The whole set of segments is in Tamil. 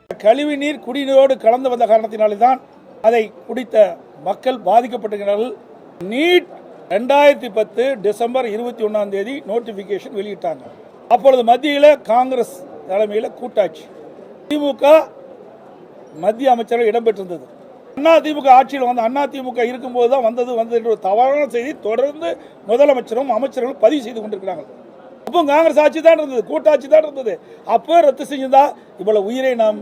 கழிவுநீர் குடிநீரோடு கலந்து வந்த காரணத்தினாலே தான் அதை குடித்த மக்கள் பாதிக்கப்பட்டிருக்கிறார்கள். நீட் 2010 டிசம்பர் 21 நோட்டிபிகேஷன் வெளியிட்டாங்க. அப்பொழுது மத்தியில் காங்கிரஸ் தலைமையில் கூட்டாட்சி, திமுக மத்திய அமைச்சர்கள் இடம்பெற்றிருந்தது. அதிமுக ஆட்சியில் வந்து அதிமுக இருக்கும்போது தான் வந்தது என்ற தவறான செய்தி தொடர்ந்து முதலமைச்சரும் அமைச்சர்களும் பதிவு செய்து கொண்டிருக்கிறார்கள். அப்போ காங்கிரஸ் ஆட்சி தான் இருந்தது, கூட்டாட்சி தான் இருந்தது. அப்போ ரத்து செஞ்சதா இவ்வளவு உயிரை நாம்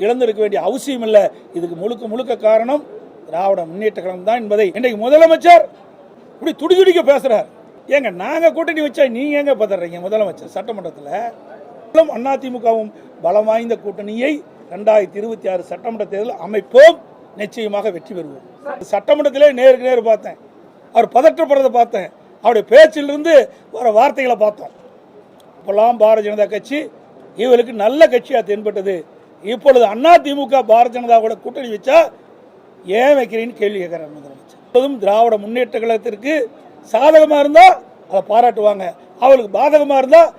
இழந்திருக்க வேண்டிய அவசியம் இல்லை. இதுக்கு முழுக்க காரணம் திராவிட முன்னேற்ற கழகம் தான் என்பதை இன்றைக்கு முதலமைச்சர் இப்படி துடிதுடிக்க பேசுறார். ஏங்க நாங்க கூட்டணி வச்சா நீங்க எங்க பதறீங்க? முதலமைச்சர் சட்டமன்றத்தில் அதிமுகவும் பலம் வாய்ந்த கூட்டணியை 2026 சட்டமன்ற தேர்தல் அமைப்போம், நிச்சயமாக வெற்றி பெறுவோம். சட்டமன்றத்திலே நேருக்கு நேர் பார்த்தேன், அவர் பதற்றப்படுறதை பார்த்தேன், அவருடைய பேச்சிலிருந்து வர வார்த்தைகளை பார்த்தோம். இப்பெல்லாம் பாரதிய ஜனதா கட்சி இவருக்கு நல்ல கட்சியாக தென்பட்டது. இப்பொழுது அதிமுக பாரதிய ஜனதா கூட கூட்டணி வச்சா ஏன் வைக்கிறீன்னு கேள்வி கேட்கிறார் முதலமைச்சர். இப்போதும் திராவிட முன்னேற்ற கழகத்திற்கு சாதகமாக இருந்தால் அதை பாராட்டுவாங்க, அவளுக்கு பாதகமாக இருந்தால்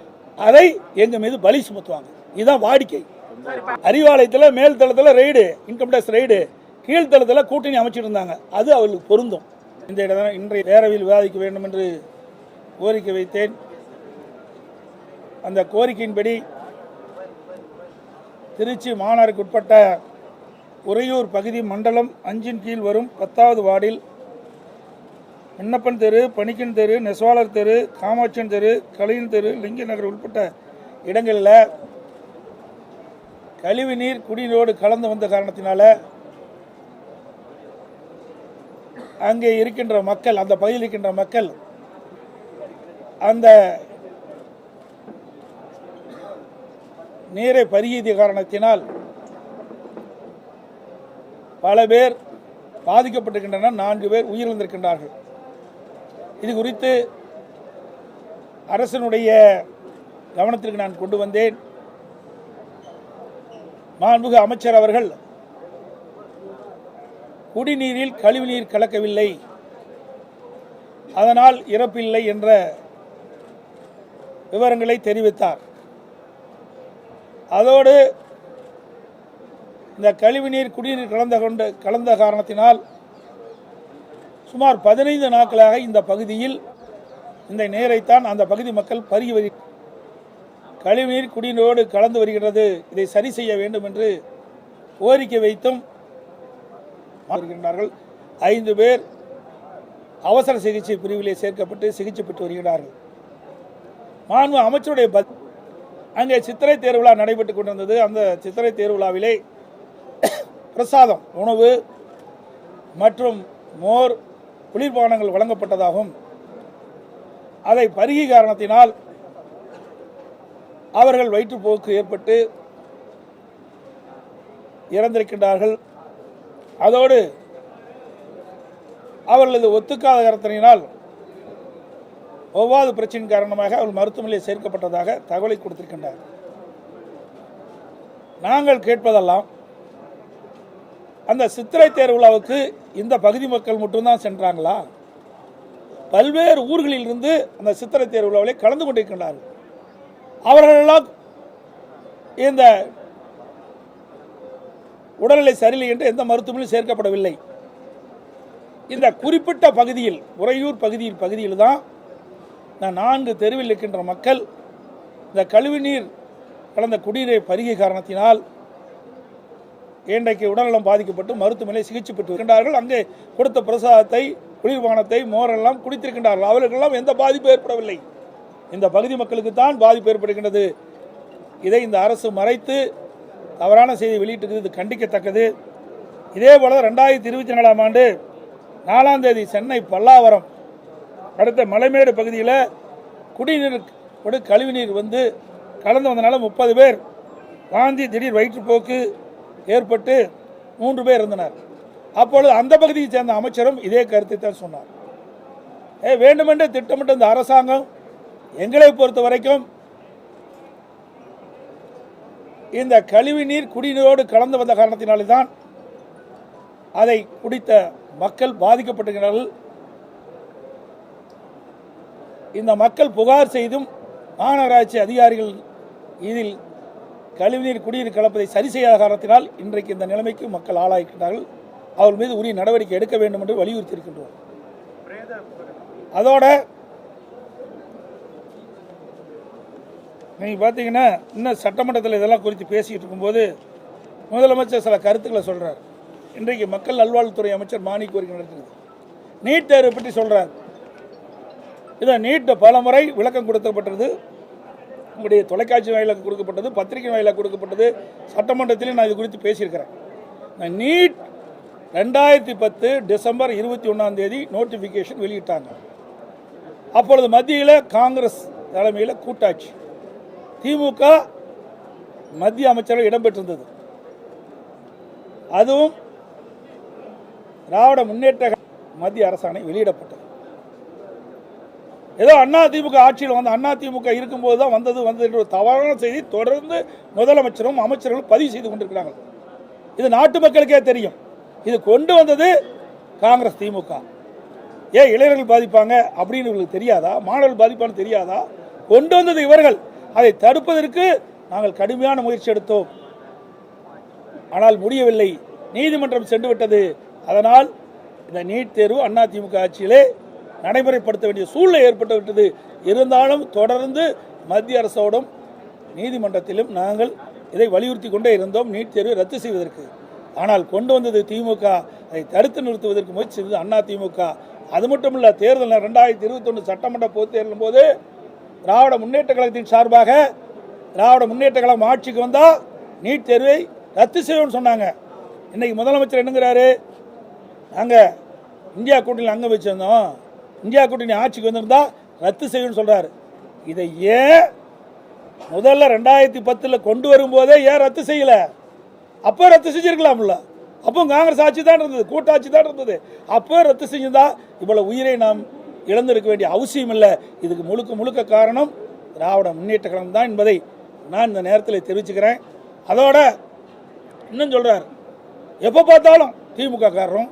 அதை எங்க மீது பலி சுமத்துவாங்க. இதுதான் வாடிக்கை. அறிவாலயத்தில் மேல் தளத்தில் ரெய்டு, இன்கம் டேக்ஸ் ரெய்டு, கீழ்த்தளத்தில் கூட்டணி அமைச்சிட்டு இருந்தாங்க. அது அவர்களுக்கு பொருந்தும். இந்த இடம் இன்றைய பேரவையில் விவாதிக்க வேண்டும் என்று கோரிக்கை வைத்தேன். அந்த கோரிக்கையின்படி திருச்சி மாநகருக்கு உட்பட்ட உறையூர் பகுதி மண்டலம் 5 கீழ் வரும் 10வது வார்டில் விண்ணப்பன் தெரு, பணிக்கன் தெரு, நெசவாளர் தெரு, காமாட்சன் தெரு, கலையின் தெரு, லிங்க நகர் உட்பட்ட இடங்களில் கழிவுநீர் குடிநீரோடு கலந்து வந்த காரணத்தினால அங்கே இருக்கின்ற மக்கள், அந்த பகுதியில் இருக்கின்ற மக்கள் அந்த நீரை பருகிய காரணத்தினால் பல பேர் பாதிக்கப்பட்டிருக்கின்றனர். 4 பேர் உயிரிழந்திருக்கின்றார்கள். இது குறித்து அரசனுடைய கவனத்திற்கு நான் கொண்டு வந்தேன். மாண்புமிகு அமைச்சர் அவர்கள் குடிநீரில் கழிவுநீர் கலக்கவில்லை, அதனால் இறப்பில்லை என்ற விவரங்களை தெரிவித்தார். அதோடு இந்த கழிவுநீர் குடிநீர் கலந்த காரணத்தினால் சுமார் 15 நாட்களாக இந்த பகுதியில் இந்த நீரைத்தான் அந்த பகுதி மக்கள் பருகி வருகிறார்கள். கழிவுநீர் குடிநீரோடு கலந்து வருகிறது, இதை சரி செய்ய வேண்டும் என்று கோரிக்கை வைத்தும் வருகின்றார்கள். 5 பேர் அவசர சிகிச்சை பிரிவிலே சேர்க்கப்பட்டு சிகிச்சை பெற்று வருகிறார்கள். மாண்பு அமைச்சருடைய அங்கே சித்திரை தேர்விழா நடைபெற்றுக் கொண்டிருந்தது. அந்த சித்திரை தேர்விழாவிலே பிரசாதம், உணவு மற்றும் மோர், குளிர்பானங்கள் வழங்கப்பட்டதாகவும் அதை பருகி காரணத்தினால் அவர்கள் வயிற்றுப்போக்கு ஏற்பட்டு இறந்திருக்கின்றார்கள். அதோடு அவர்களது ஒத்துக்காத காரணத்தினால் ஒவ்வாது பிரச்சனை காரணமாக அவர்கள் மருத்துவமனையில் சேர்க்கப்பட்டதாக தகவலை கொடுத்திருக்கின்றார். நாங்கள் கேட்பதெல்லாம் அந்த சித்திரை தேர்விழாவுக்கு இந்த பகுதி மக்கள் மட்டும்தான் சென்றாங்களா? பல்வேறு ஊர்களில் இருந்து அந்த சித்திரை தேர்விழாவிலே கலந்து கொண்டிருக்கின்றார்கள். அவர்களெல்லாம் இந்த உடல்நிலை சரியில்லை என்று எந்த மருத்துவமனையும் சேர்க்கப்படவில்லை. இந்த குறிப்பிட்ட பகுதியில், உறையூர் பகுதியில் தான் இந்த 4 தெருவில் இருக்கின்ற மக்கள் இந்த கழிவுநீர் கலந்த குடிநீரை பருகிய காரணத்தினால் இன்றைக்கு உடல்நலம் பாதிக்கப்பட்டு மருத்துவமனையில் சிகிச்சை பெற்று வருகின்றார்கள். அங்கே கொடுத்த பிரசாதத்தை, குளிர்பானத்தை, மோரெல்லாம் குடித்திருக்கின்றார்கள். அவர்களுக்கெல்லாம் எந்த பாதிப்பு ஏற்படவில்லை. இந்த பகுதி மக்களுக்கு தான் பாதிப்பு ஏற்படுகின்றது. இதை இந்த அரசு மறைத்து தவறான செய்தி வெளியிட்டிருக்கிறது, இது கண்டிக்கத்தக்கது. இதே போல 2024ஆம் ஆண்டு 4ஆம் தேதி சென்னை பல்லாவரம் அடுத்த மலைமேடு பகுதியில் குடிநீர் கழிவுநீர் வந்து கலந்து வந்தனால 30 பேர் வாந்தி, திடீர் வயிற்றுப்போக்கு ஏற்பட்டு 3 பேர் இருந்தனர். அப்பொழுது அந்த பகுதியை சேர்ந்த அமைச்சரும் இதே கருத்தை தான் சொன்னார். வேண்டுமென்றே திட்டமிட்ட இந்த அரசாங்கம் எங்களை பொறுத்த வரைக்கும் இந்த கழிவுநீர் குடிநீரோடு கலந்து வந்த காரணத்தினாலே தான் அதை குடித்த மக்கள் பாதிக்கப்பட்டிருக்கிறார்கள். இந்த மக்கள் புகார் செய்தும் மாநகராட்சி அதிகாரிகள் இதில் கழிவுநீர் குடிநீர் கலப்பதை சரி செய்யாத காரணத்தினால் இன்றைக்கு இந்த நிலைமைக்கு மக்கள் ஆளாகின்றார்கள். அவர் மீது உரிய நடவடிக்கை எடுக்க வேண்டும் என்று வலியுறுத்தி இருக்கின்றோம். அதோட நீங்க பார்த்தீங்கன்னா இன்னும் சட்டமன்றத்தில் இதெல்லாம் குறித்து பேசிட்டு இருக்கும்போது முதலமைச்சர் சில கருத்துக்களை சொல்றார். இன்றைக்கு மக்கள் நல்வாழ்வுத்துறை அமைச்சர் மானிக் கோரிக்கை நடத்துகிறது. நீட் தேர்வு பற்றி சொல்றார். இதை நீட் பல முறை விளக்கம் கொடுக்கப்பட்டது, உங்களுடைய தொலைக்காட்சி வாயிலாக கொடுக்கப்பட்டது, பத்திரிகை வாயிலாக கொடுக்கப்பட்டது, சட்டமன்றத்திலும் நான் இது குறித்து பேசியிருக்கிறேன். நீட் 2010 டிசம்பர் 21 நோட்டிஃபிகேஷன் வெளியிட்டாங்க. அப்பொழுது மத்தியில் காங்கிரஸ் தலைமையில் கூட்டாட்சி, திமுக மத்திய அமைச்சர்கள் இடம்பெற்றிருந்தது. அதுவும் திராவிட முன்னேற்ற மத்திய அரசாணை வெளியிடப்பட்டது. ஏதோ அதிமுக ஆட்சியில் வந்து அதிமுக இருக்கும்போது தான் வந்தது என்ற ஒரு தவறான செய்தி தொடர்ந்து முதலமைச்சரும் அமைச்சர்களும் பதிவு செய்து கொண்டிருக்கிறார்கள். இது நாட்டு மக்களுக்கே தெரியும். இது கொண்டு வந்தது காங்கிரஸ் திமுக. ஏன் இளைஞர்கள் பாதிப்பாங்க அப்படின்னு இவர்களுக்கு தெரியாதா? மாணவர்கள் பாதிப்பான்னு தெரியாதா? கொண்டு வந்தது இவர்கள். அதை தடுப்பதற்கு நாங்கள் கடுமையான முயற்சி எடுத்தோம். ஆனால் முடியவில்லை, நீதிமன்றம் சென்று விட்டது. அதனால் இந்த நீட் தேர்வு அதிமுக ஆட்சியிலே நடைமுறைப்படுத்த வேண்டிய சூழ்நிலை ஏற்பட்டு விட்டது. இருந்தாலும் தொடர்ந்து மத்திய அரசோடும் நீதிமன்றத்திலும் நாங்கள் இதை வலியுறுத்தி கொண்டே இருந்தோம், நீட் தேர்வை ரத்து செய்வதற்கு. ஆனால் கொண்டு வந்தது திமுக. அதை தடுத்து நிறுத்துவதற்கு முயற்சி செய்தது அதிமுக. அது மட்டும் இல்ல, தேர்தல் 2021 சட்டமன்ற பொதுத் தேர்தலின் போது திராவிட முன்னேற்ற கழகத்தின் சார்பாக திராவிட முன்னேற்ற கழகம் ஆட்சிக்கு வந்தா நீட் தேர்வை ரத்து செய்வோம்னு சொன்னாங்க. இன்னைக்கு முதலமைச்சர் என்னங்கிறாரு? நாங்க இந்தியா கூட்டணியில் அங்க வச்சிருந்தோம், இந்தியா கூட்டணி ஆட்சிக்கு வந்திருந்தா ரத்து செய்யும் சொல்றாரு. இதை ஏன் முதல்ல 2010 கொண்டு வரும்போதே ஏன் ரத்து செய்யல? அப்போ ரத்து செஞ்சிருக்கலாம்ல. அப்போ காங்கிரஸ் ஆட்சி தான் இருந்தது, கூட்டாட்சி தான் இருந்தது. அப்போ ரத்து செஞ்சிருந்தா இவ்வளவு உயிரை நாம் இழந்திருக்க வேண்டிய அவசியம் இல்லை. இதுக்கு முழுக்க முழுக்க காரணம் திராவிட முன்னேற்ற கழகம் தான் என்பதை நான் இந்த நேரத்தில் தெரிவிச்சுக்கிறேன். அதோட இன்னும் சொல்றாரு, எப்போ பார்த்தாலும் திமுக காரரும்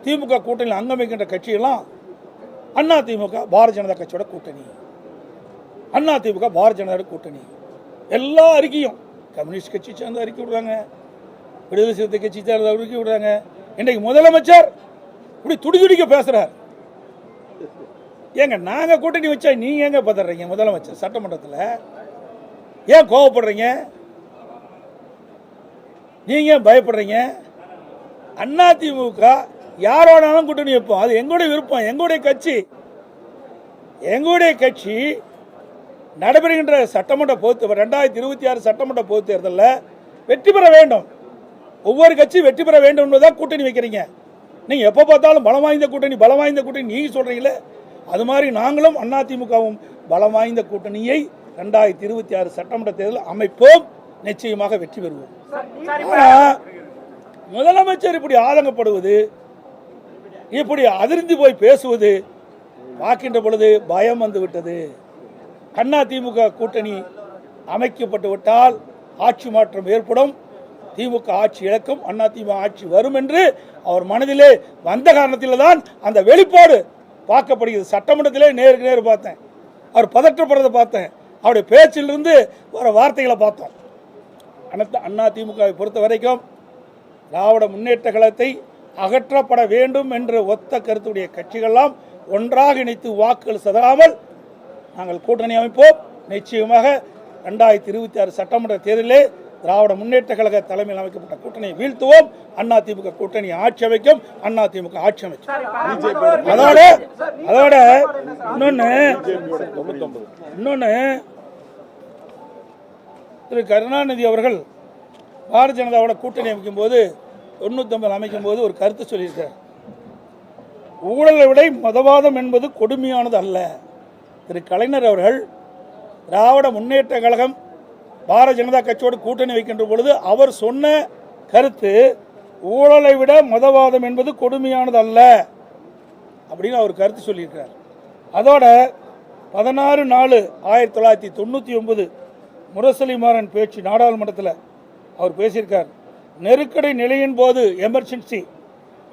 திமுக கூட்டணியில் அங்கம் வைக்கின்ற கட்சியெல்லாம் அதிமுக பாரதிய ஜனதா கட்சியோட கூட்டணி, அதிமுக பாரதிய ஜனதா கூட்டணி. எல்லா அறிக்கையும் கம்யூனிஸ்ட் கட்சி சேர்ந்து அறிக்கை விடுறாங்க, விடுதலை சிறுத்தை கட்சி சேர்ந்து அறிக்கை விடுறாங்க. இன்றைக்கு முதலமைச்சர் இப்படி துடிதுடிக்க பேசுறார். ஏங்க நாங்க கூட்டணி வச்சா நீங்க எங்க பதறீங்க? முதலமைச்சர் சட்டமன்றத்தில் ஏன் கோவப்படுறீங்க? நீங்க பயப்படுறீங்க? அதிமுக யாரோடாலும் கூட்டணி வைப்போம், அது எங்களுடைய விருப்பம், எங்களுடைய கட்சி நடைபெறுகின்ற சட்டமன்ற பொது 2026 சட்டமன்ற பொதுத் தேர்தலில் வெற்றி பெற வேண்டும். ஒவ்வொரு கட்சி வெற்றி பெற வேண்டும் என்பதுதான் கூட்டணி வைக்கிறீங்க. நீங்க எப்ப பார்த்தாலும் பலம் வாய்ந்த கூட்டணி நீங்க சொல்றீங்களே, அது மாதிரி நாங்களும் அதிமுகவும் பலம் வாய்ந்த கூட்டணியை 2026 சட்டமன்ற தேர்தலில் அமைப்போம், நிச்சயமாக வெற்றி பெறுவோம். முதலமைச்சர் இப்படி ஆதங்கப்படுவது, இப்படி அதிர்ந்து போய் பேசுவது பார்க்கின்ற பொழுது பயம் வந்து விட்டது. அதிமுக கூட்டணி அமைக்கப்பட்டு விட்டால் ஆட்சி மாற்றம் ஏற்படும், திமுக ஆட்சி இழக்கும், அதிமுக ஆட்சி வரும் என்று அவர் மனதிலே வந்த காரணத்தில் தான் அந்த வெளிப்பாடு பார்க்கப்படுகிறது. சட்டமன்றத்திலே நேருக்கு நேர் பார்த்தேன், அவர் பதற்றப்படுறதை பார்த்தேன், அவருடைய பேச்சிலிருந்து வர வார்த்தைகளை பார்த்தோம். அதிமுகவை பொறுத்த வரைக்கும் திராவிட முன்னேற்ற கழகத்தை அகற்றப்பட வேண்டும் என்ற ஒத்த கருத்துடைய கட்சிகளெல்லாம் ஒன்றாக இணைத்து வாக்குகள் சிதறாமல் நாங்கள் கூட்டணி அமைப்போம். நிச்சயமாக 2026 சட்டமன்ற தேர்தலிலே திராவிட முன்னேற்ற கழக தலைமையில் அமைக்கப்பட்ட கூட்டணியை வீழ்த்துவோம். அதிமுக கூட்டணி ஆட்சி அமைக்கும், அதிமுக ஆட்சி அமைக்கும். அதோட இன்னொன்னு திரு கருணாநிதி அவர்கள் பாரதிய ஜனதாவோட கூட்டணி அமைக்கும் போது 99 அமைக்கும் போது ஒரு கருத்து சொல்லியிருக்கார். ஊழலை விட மதவாதம் என்பது கொடுமையானது அல்ல. திரு கலைஞர் அவர்கள் திராவிட முன்னேற்ற கழகம் பாரதிய ஜனதா கட்சியோடு கூட்டணி வைக்கின்ற பொழுது அவர் சொன்ன கருத்து, ஊழலை விட மதவாதம் என்பது கொடுமையானது அல்ல அப்படின்னு அவர் கருத்து சொல்லியிருக்கிறார். அதோட 16/4/1999 முரசொலிமாறன் பேச்சு நாடாளுமன்றத்தில் அவர் பேசியிருக்கார். நெருக்கடி நிலையின் போது எமர்ஜென்சி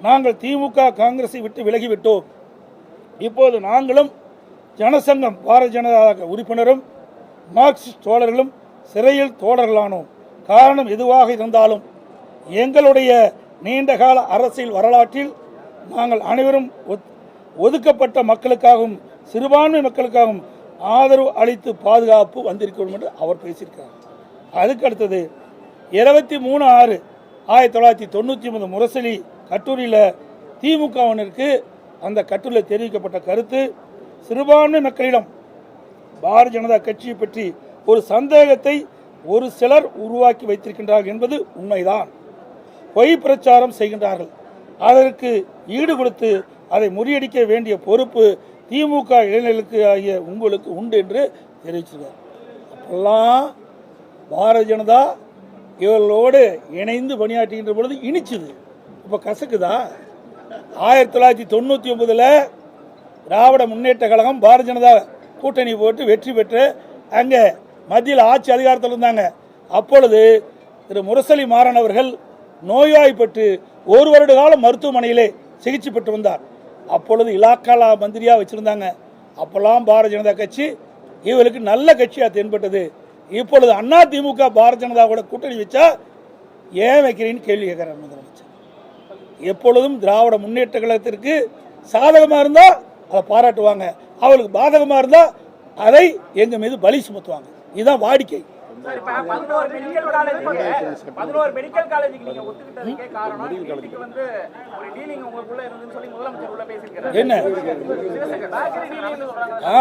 நாங்கள் திமுக காங்கிரஸை விட்டு விலகிவிட்டோம். இப்போது நாங்களும் ஜனசங்கம் பாரதிய ஜனதா உறுப்பினரும் மார்க்சிஸ்ட் தோழர்களும் சிறையில் தோழர்களானோம். காரணம் எதுவாக இருந்தாலும் எங்களுடைய நீண்டகால அரசியல் வரலாற்றில் நாங்கள் அனைவரும் ஒதுக்கப்பட்ட மக்களுக்காகவும் சிறுபான்மை மக்களுக்காகவும் ஆதரவு அளித்து பாதுகாப்பு வந்திருக்கிறோம் என்று அவர் பேசியிருக்கிறார். அதுக்கு அடுத்தது 23/6/1999 முரசொலி கட்டுரையில் திமுகவினருக்கு அந்த கட்டுரையில் தெரிவிக்கப்பட்ட கருத்து, சிறுபான்மை மக்களிடம் பாரதிய ஜனதா கட்சியை பற்றி ஒரு சந்தேகத்தை ஒரு சிலர் உருவாக்கி வைத்திருக்கின்றார்கள் என்பது உண்மைதான். பொய் பிரச்சாரம் செய்கின்றார்கள். அதற்கு ஈடு கொடுத்து அதை முறியடிக்க வேண்டிய பொறுப்பு திமுக இளைஞர்களுக்கு ஆகிய உங்களுக்கு உண்டு என்று தெரிவிச்சிருக்கார். அப்பெல்லாம் பாரதிய ஜனதா இவர்களோடு இணைந்து பணியாற்றுகின்ற பொழுது இனிச்சுது. இப்போ கசக்குதா? 1999 திராவிட முன்னேற்ற கழகம் பாரதிய ஜனதா கூட்டணி போட்டு வெற்றி பெற்று அங்கே மத்தியில் ஆட்சி அதிகாரத்தில் இருந்தாங்க. அப்பொழுது திரு முரசொலி மாறன் அவர்கள் நோய்வாய்ப்பட்டு 1 வருட காலம் மருத்துவமனையிலே சிகிச்சை பெற்று வந்தார். அப்பொழுது இலாக்காலா மந்திரியாக வச்சுருந்தாங்க. அப்போல்லாம் பாரதிய ஜனதா கட்சி இவர்களுக்கு நல்ல கட்சியாக தென்பட்டது. இப்பொழுது அண்ணா திமுக பாரதிய ஜனதா கூட கூட்டணி வச்சா ஏன் வைக்கிறீன்னு கேள்வி கேட்குறார் முதலமைச்சர். எப்பொழுதும் திராவிட முன்னேற்ற கழகத்திற்கு சாதகமாக இருந்தால் அதை பாராட்டுவாங்க, அவளுக்கு பாதகமாக இருந்தால் அதை எங்கள் மீது பலி சுமத்துவாங்க. இதுதான் வாடிக்கை. 11 மெடிக்கல் காலேஜுக்கு நீங்க ஒத்துக்கிட்டதுக்கே காரணம் இதுக்கு வந்து ஒரு டீலிங் உங்களுக்குள்ள இருந்துன்னு சொல்லி முதலமைச்சர் உள்ள பேசியிருக்காரு. என்ன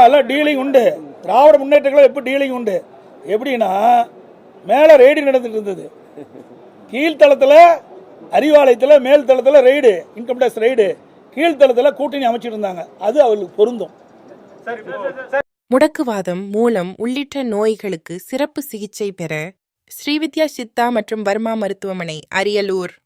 எல்லாம் டீலிங் உண்டு. திராவிட முன்னேற்ற கழகம் எப்போ டீலிங் உண்டு? எப்படின்னா, மேலே ரெய்டு நடந்துட்டு இருந்தது, கீழ்த்தளத்தில் அறிவாலயத்தில் மேல் தளத்தில் ரெய்டு, இன்கம் டேக்ஸ் ரெய்டு, கீழ்த்தளத்தில் கூட்டணி அமைச்சிட்டு இருந்தாங்க. அது அவர்களுக்கு பொருந்தும். முடக்குவாதம், மூலம் உள்ளிட்ட நோய்களுக்கு சிறப்பு சிகிச்சை பெற ஸ்ரீவித்யா சித்தா மற்றும் வர்மா மருத்துவமனை, அரியலூர்.